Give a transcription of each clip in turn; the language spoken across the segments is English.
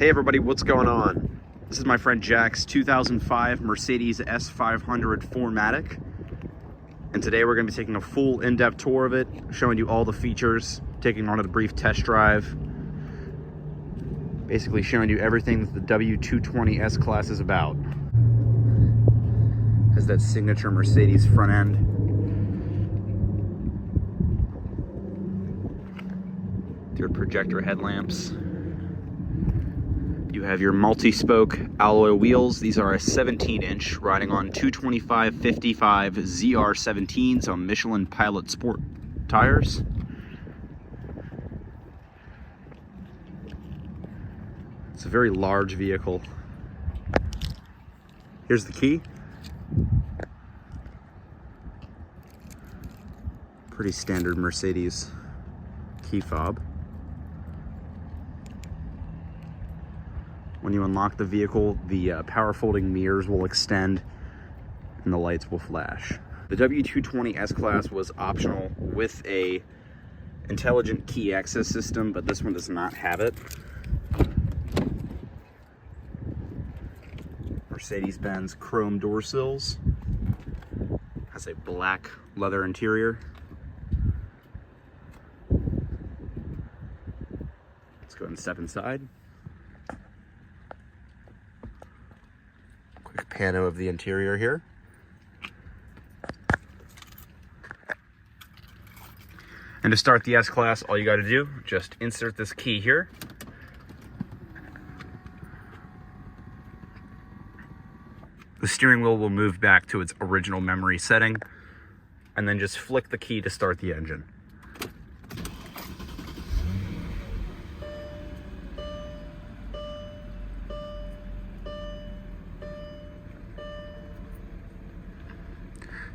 Hey everybody, what's going on? This is my friend Jack's 2005 Mercedes S500 4MATIC. And today we're going to be taking a full in-depth tour of it, showing you all the features, taking on a brief test drive, basically showing you everything that the W220 S class is about. Has that signature Mercedes front end. Your projector headlamps. You have your multi-spoke alloy wheels. These are a 17-inch riding on 225/55 ZR17s on Michelin Pilot Sport tires. It's a very large vehicle. Here's the key. Pretty standard Mercedes key fob. When you unlock the vehicle, the power folding mirrors will extend and the lights will flash. The W220 S class was optional with a intelligent key access system, but this one does not have it. Mercedes-Benz chrome door sills. Has a black leather interior. Let's go ahead and step inside. Quick pano of the interior here. And to start the S class, all you got to do, just insert this key here. The steering wheel will move back to its original memory setting, and then just flick the key to start the engine.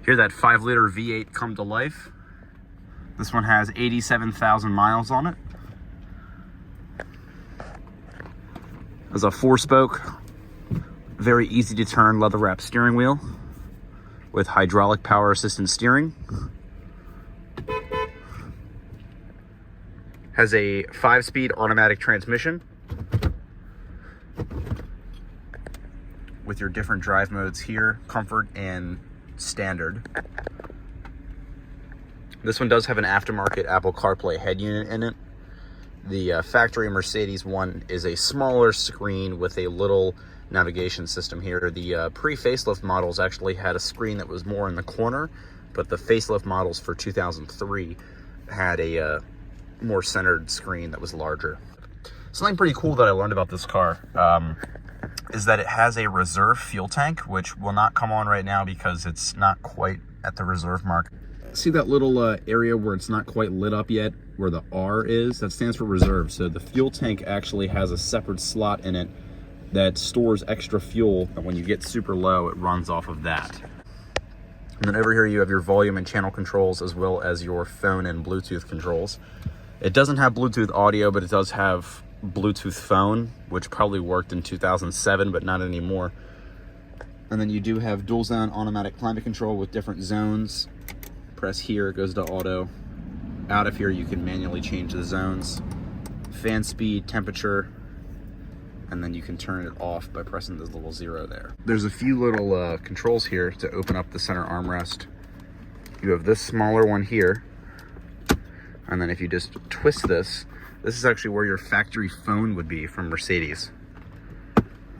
Hear that 5-liter V8 come to life. This one has 87,000 miles on it. There's a 4-spoke, very easy to turn leather wrap steering wheel with hydraulic power assisted steering. Has a 5-speed automatic transmission with your different drive modes here, comfort and standard. This one does have an aftermarket Apple CarPlay head unit in it. The factory Mercedes one is a smaller screen with a little navigation system here. The pre-facelift models actually had a screen that was more in the corner, but the facelift models for 2003 had a more centered screen that was larger. Something pretty cool that I learned about this car is that it has a reserve fuel tank, which will not come on right now because it's not quite at the reserve mark. See that little area where it's not quite lit up yet, where the R is? That stands for reserve. So the fuel tank actually has a separate slot in it that stores extra fuel, and when you get super low, it runs off of that. And then over here you have your volume and channel controls, as well as your phone and Bluetooth controls. It doesn't have Bluetooth audio, but it does have Bluetooth phone, which probably worked in 2007, but not anymore. And then you do have dual zone automatic climate control with different zones. Press here, it goes to auto. Out of here, you can manually change the zones. Fan speed, temperature, and then you can turn it off by pressing this little 0 there. There's a few little controls here to open up the center armrest. You have this smaller one here, and then if you just twist this, this is actually where your factory phone would be from Mercedes.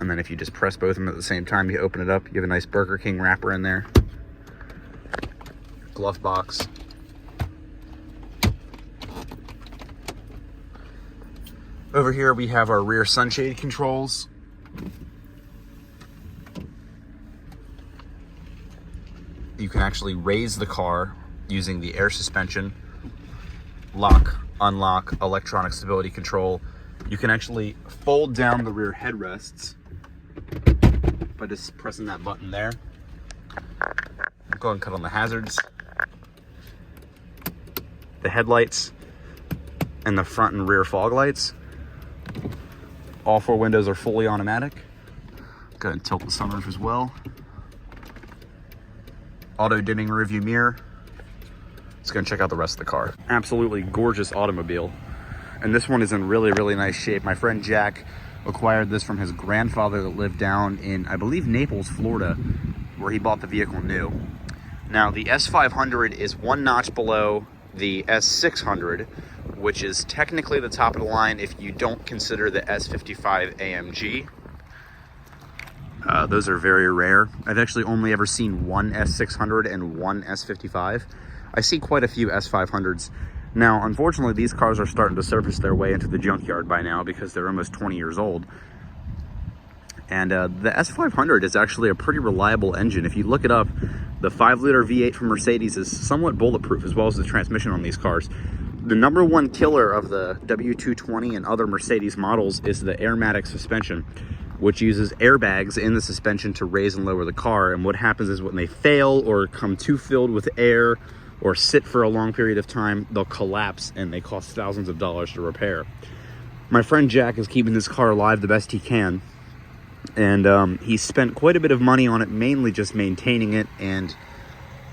And then if you just press both of them at the same time, you open it up, you have a nice Burger King wrapper in there. Glove box. Over here we have our rear sunshade controls. You can actually raise the car using the air suspension, lock, unlock, electronic stability control. You can actually fold down the rear headrests by just pressing that button there. Go ahead and cut on the hazards. The headlights and the front and rear fog lights. All 4 windows are fully automatic. Go ahead and tilt the sunroof as well. Auto dimming rearview mirror. Let's go and check out the rest of the car. Absolutely gorgeous automobile. And this one is in really, really nice shape. My friend Jack acquired this from his grandfather that lived down in, I believe, Naples, Florida, where he bought the vehicle new. Now, the S500 is one notch below the S600, which is technically the top of the line if you don't consider the S55 AMG. Those are very rare. I've actually only ever seen one S600 and one S55. I see quite a few S500s. Now, unfortunately, these cars are starting to surface their way into the junkyard by now because they're almost 20 years old. And the S500 is actually a pretty reliable engine. If you look it up, the 5-liter V8 from Mercedes is somewhat bulletproof, as well as the transmission on these cars. The number one killer of the W220 and other Mercedes models is the Airmatic suspension, which uses airbags in the suspension to raise and lower the car. And what happens is when they fail or come too filled with air or sit for a long period of time, they'll collapse and they cost thousands of dollars to repair. My friend Jack is keeping this car alive the best he can, and he spent quite a bit of money on it, mainly just maintaining it and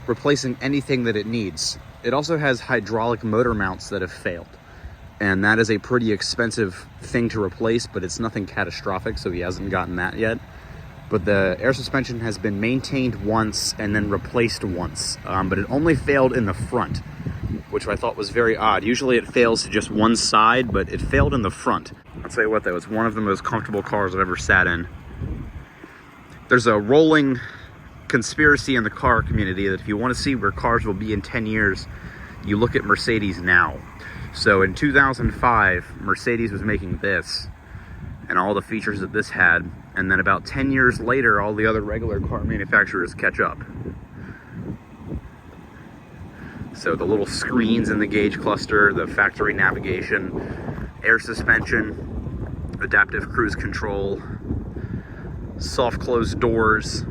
replacing anything that it needs. It also has hydraulic motor mounts that have failed, and that is a pretty expensive thing to replace, but it's nothing catastrophic, so he hasn't gotten that yet. But the air suspension has been maintained once and then replaced once, but it only failed in the front, which I thought was very odd. Usually it fails to just one side, but it failed in the front. I'll tell you what though, it's one of the most comfortable cars I've ever sat in. There's a rolling conspiracy in the car community that if you want to see where cars will be in 10 years, you look at Mercedes now. So in 2005, Mercedes was making this and all the features that this had, and then about 10 years later, all the other regular car manufacturers catch up. So the little screens in the gauge cluster, the factory navigation, air suspension, adaptive cruise control, soft closed doors,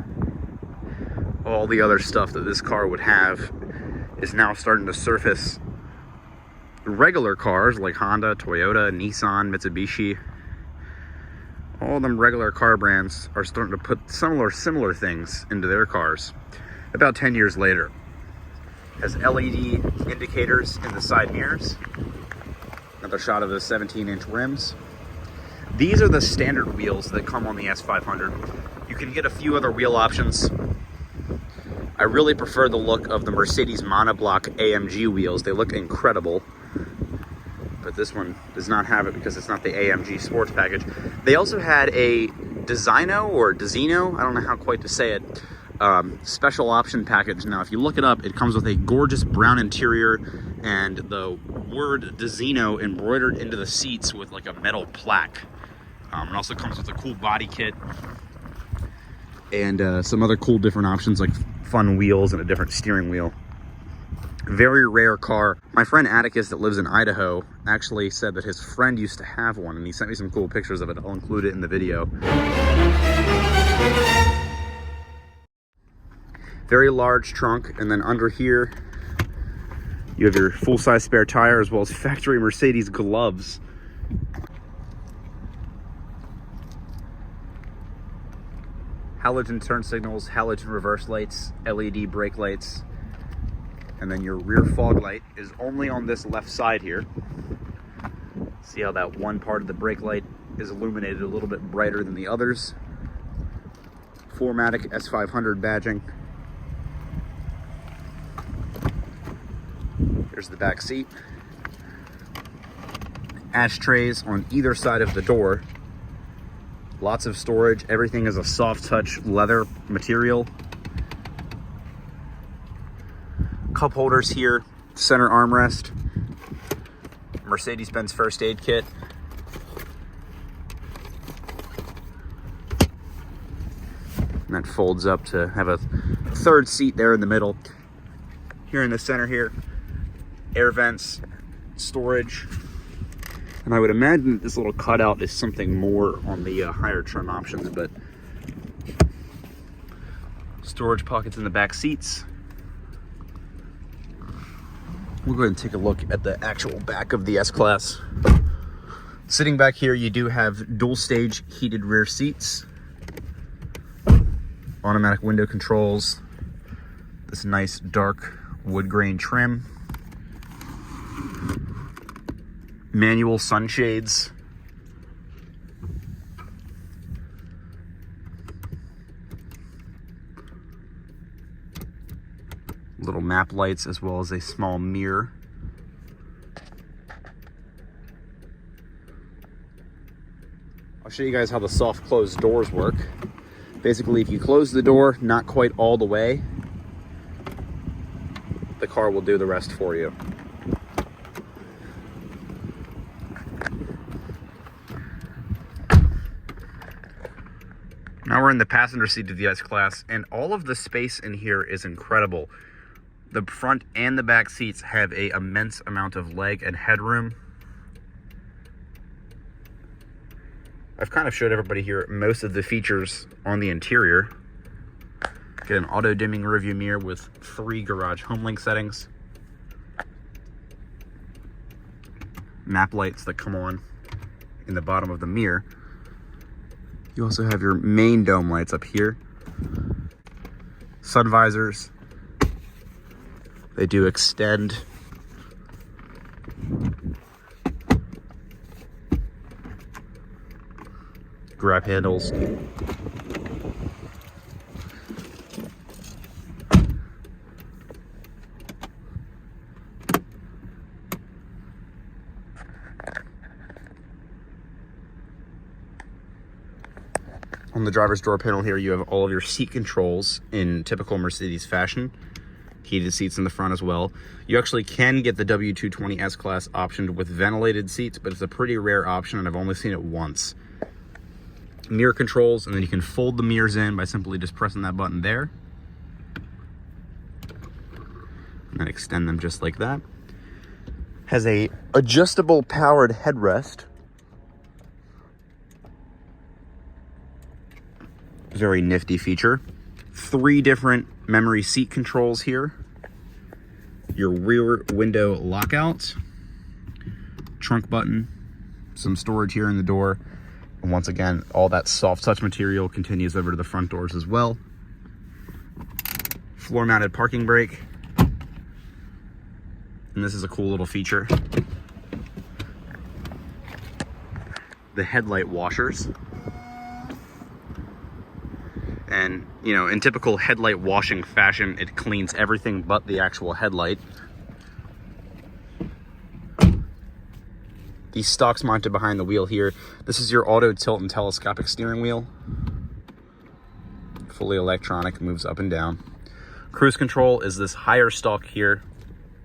all the other stuff that this car would have is now starting to surface. Regular cars like Honda, Toyota, Nissan, Mitsubishi, all them regular car brands are starting to put similar things into their cars about 10 years later. Has LED indicators in the side mirrors. Another shot of the 17-inch rims. These are the standard wheels that come on the S500. You can get a few other wheel options. I really prefer the look of the Mercedes monoblock AMG wheels. They look incredible. But this one does not have it because it's not the AMG sports package. They also had a Designo or Dezino, I don't know how quite to say it, special option package. Now, if you look it up, it comes with a gorgeous brown interior and the word Dezino embroidered into the seats with like a metal plaque. It also comes with a cool body kit and some other cool different options like fun wheels and a different steering wheel. Very rare car. My friend Atticus that lives in Idaho actually said that his friend used to have one, and he sent me some cool pictures of it. I'll include it in the video. Very large trunk, and then under here you have your full-size spare tire as well as factory Mercedes gloves. Halogen turn signals, halogen reverse lights, LED brake lights. And then your rear fog light is only on this left side here. See how that one part of the brake light is illuminated a little bit brighter than the others. 4MATIC S500 badging. Here's the back seat. Ashtrays on either side of the door. Lots of storage. Everything is a soft touch leather material. Cup holders here, center armrest, Mercedes-Benz first aid kit. And that folds up to have a third seat there in the middle. Here in the center here, air vents, storage. And I would imagine this little cutout is something more on the higher trim options, but storage pockets in the back seats. We'll go ahead and take a look at the actual back of the S-Class. Sitting back here, you do have dual stage heated rear seats, automatic window controls, this nice dark wood grain trim, manual sunshades, Little map lights as well as a small mirror. I'll show you guys how the soft closed doors work. Basically, if you close the door not quite all the way, the car will do the rest for you. Now we're in the passenger seat of the S-Class, and all of the space in here is incredible. The front and the back seats have an immense amount of leg and headroom. I've kind of showed everybody here most of the features on the interior. Get an auto-dimming rearview mirror with 3 garage HomeLink settings. Map lights that come on in the bottom of the mirror. You also have your main dome lights up here. Sun visors. They do extend. Grab handles. On the driver's door panel here, you have all of your seat controls in typical Mercedes fashion. Heated seats in the front as well. You actually can get the W220 S-Class optioned with ventilated seats, but it's a pretty rare option, and I've only seen it once. Mirror controls, and then you can fold the mirrors in by simply just pressing that button there. And then extend them just like that. Has a adjustable powered headrest. Very nifty feature. 3 different memory seat controls here. Your rear window lockout. Trunk button. Some storage here in the door. And once again, all that soft touch material continues over to the front doors as well. Floor mounted parking brake. And this is a cool little feature. The headlight washers. And, you know, in typical headlight washing fashion, it cleans everything but the actual headlight. These stalks mounted behind the wheel here. This is your auto tilt and telescopic steering wheel. Fully electronic, moves up and down. Cruise control is this higher stalk here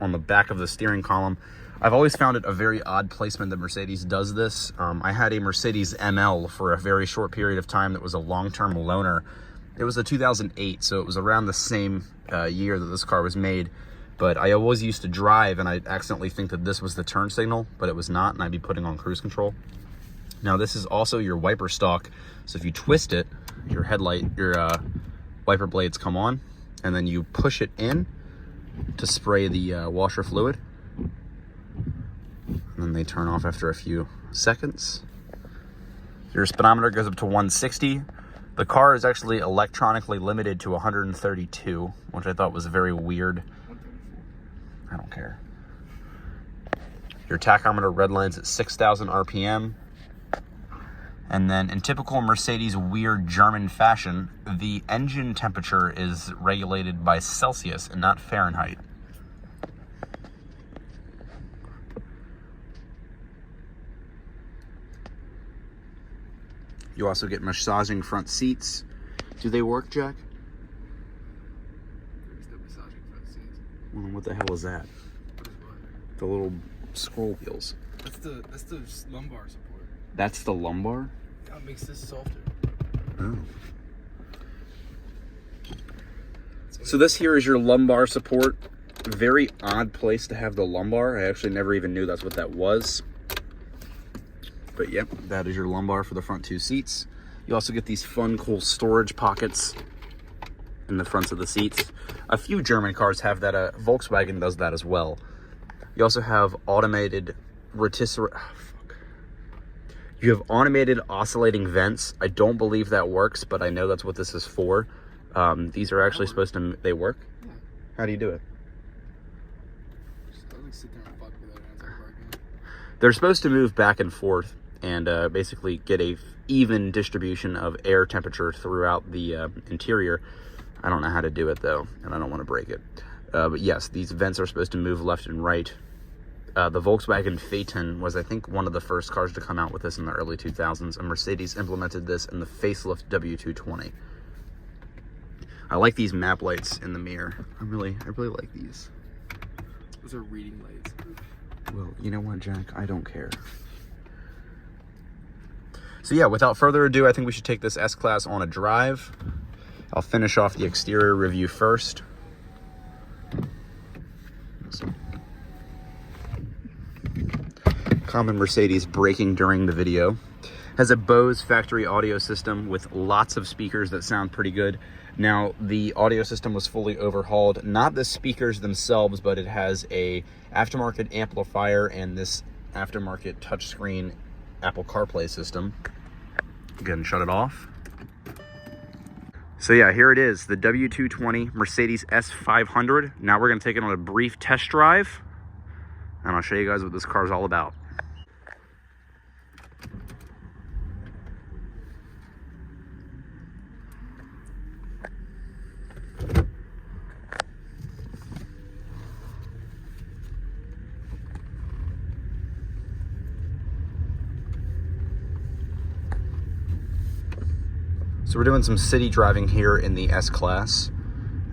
on the back of the steering column. I've always found it a very odd placement that Mercedes does this. I had a Mercedes ML for a very short period of time that was a long-term loaner. It was a 2008, so it was around the same year that this car was made. But I always used to drive, and I'd accidentally think that this was the turn signal, but it was not, and I'd be putting on cruise control. Now, this is also your wiper stalk, so if you twist it, your wiper blades come on, and then you push it in to spray the washer fluid. And then they turn off after a few seconds. Your speedometer goes up to 160. The car is actually electronically limited to 132, which I thought was very weird. I don't care. Your tachometer redlines at 6,000 RPM. And then in typical Mercedes weird German fashion, the engine temperature is regulated by Celsius and not Fahrenheit. You also get massaging front seats. Do they work, Jack? There's no massaging front seats. Well, what the hell is that? What is what? The little scroll wheels. That's the lumbar support. That's the lumbar? That makes this softer. Oh. So this here is your lumbar support. Very odd place to have the lumbar. I actually never even knew that's what that was. But yep, that is your lumbar for the front 2 seats. You also get these fun, cool storage pockets in the fronts of the seats. A few German cars have that. Volkswagen does that as well. You also have automated rotisserie. Oh, fuck. You have automated oscillating vents. I don't believe that works, but I know that's what this is for. These are actually supposed to. They work? Yeah. How do you do it? Just like sit there and fuck with it as I'm working. They're supposed to move back and forth and basically get a even distribution of air temperature throughout the interior. I don't know how to do it though, and I don't want to break it. But yes, these vents are supposed to move left and right. The Volkswagen Phaeton was, I think, one of the first cars to come out with this in the early 2000s, and Mercedes implemented this in the facelift W220. I like these map lights in the mirror. I really like these. Those are reading lights. Well, you know what, Jack? I don't care. So yeah, without further ado, I think we should take this S-Class on a drive. I'll finish off the exterior review first. Common Mercedes braking during the video. Has a Bose factory audio system with lots of speakers that sound pretty good. Now, the audio system was fully overhauled. Not the speakers themselves, but it has a aftermarket amplifier and this aftermarket touchscreen Apple CarPlay system. Again, shut it off. So yeah, here it is, the W220 Mercedes S500. Now we're gonna take it on a brief test drive, and I'll show you guys what this car is all about. So we're doing some city driving here in the S-Class,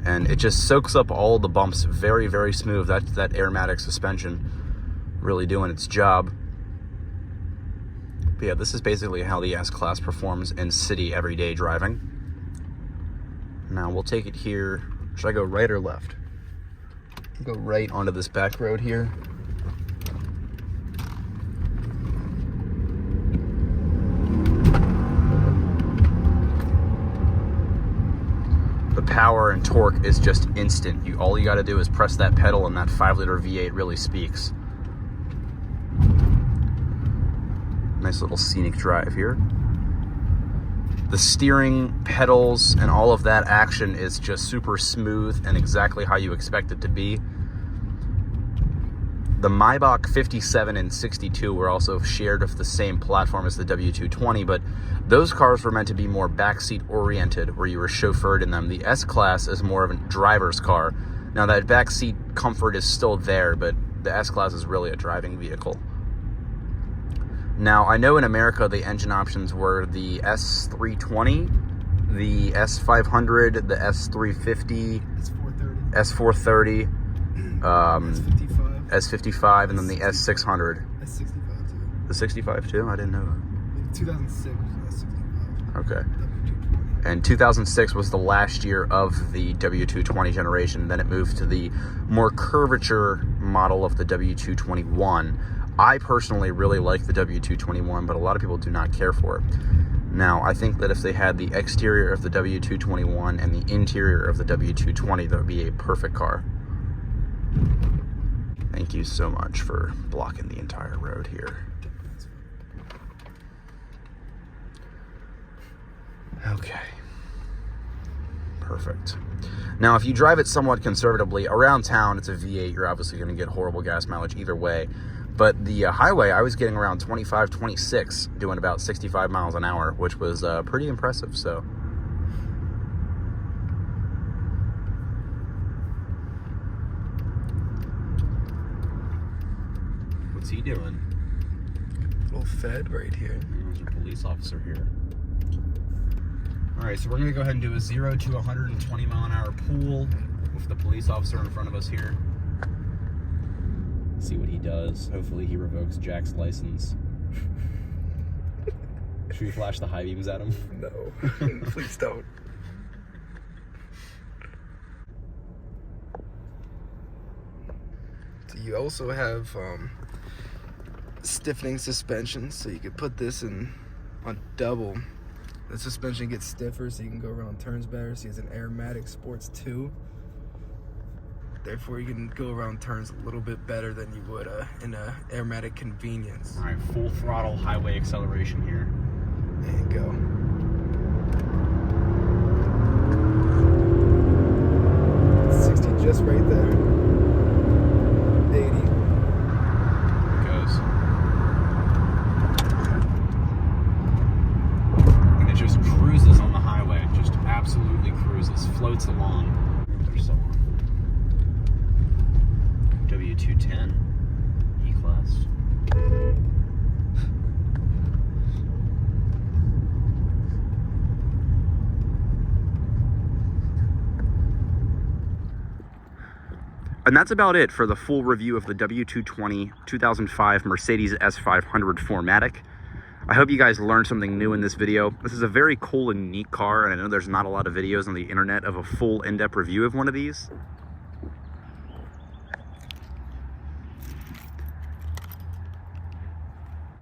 and it just soaks up all the bumps very, very smooth. That's that aromatic suspension really doing its job. But yeah, this is basically how the S-Class performs in city everyday driving. Now we'll take it here. Should I go right or left? Go right onto this back road here. Power and torque is just instant. All you got to do is press that pedal and that 5-liter V8 really speaks. Nice little scenic drive here. The steering, pedals, and all of that action is just super smooth and exactly how you expect it to be. The Maybach 57 and 62 were also shared with the same platform as the W220, but those cars were meant to be more backseat oriented, where you were chauffeured in them. The S-Class is more of a driver's car. Now that backseat comfort is still there, but the S-Class is really a driving vehicle. Now, I know in America the engine options were the S320, the S500, the S350, S430, S55, and then the S600. S65 too. The 65 too? I didn't know that. 2006 was S65. Okay. W220. And 2006 was the last year of the W220 generation. Then it moved to the more curvature model of the W221. I personally really like the W221, but a lot of people do not care for it. Now, I think that if they had the exterior of the W221 and the interior of the W220, that would be a perfect car. Thank you so much for blocking the entire road here. Okay. Perfect. Now, if you drive it somewhat conservatively, around town, it's a V8. You're obviously going to get horrible gas mileage either way. But the highway, I was getting around 25, 26, doing about 65 miles an hour, which was pretty impressive, so... What's he doing? Little Fed right here. There's a police officer here. Alright, so we're going to go ahead and do a 0 to 120 mile an hour pool with the police officer in front of us here. See what he does. Hopefully he revokes Jack's license. Should we flash the high beams at him? No, please don't. So you also have stiffening suspension, so you could put this in on double. The suspension gets stiffer, so you can go around turns better. So it's an aromatic Sports 2. Therefore, you can go around turns a little bit better than you would in a aromatic Convenience. All right, full throttle highway acceleration here. There you go. Just right there. 80. Goes. And it just cruises on the highway. Just absolutely cruises. Floats along. They're so on. W210 E-Class. And that's about it for the full review of the W220 2005 Mercedes S500 4MATIC. I hope you guys learned something new in this video. This is a very cool and unique car, and I know there's not a lot of videos on the internet of a full in-depth review of one of these.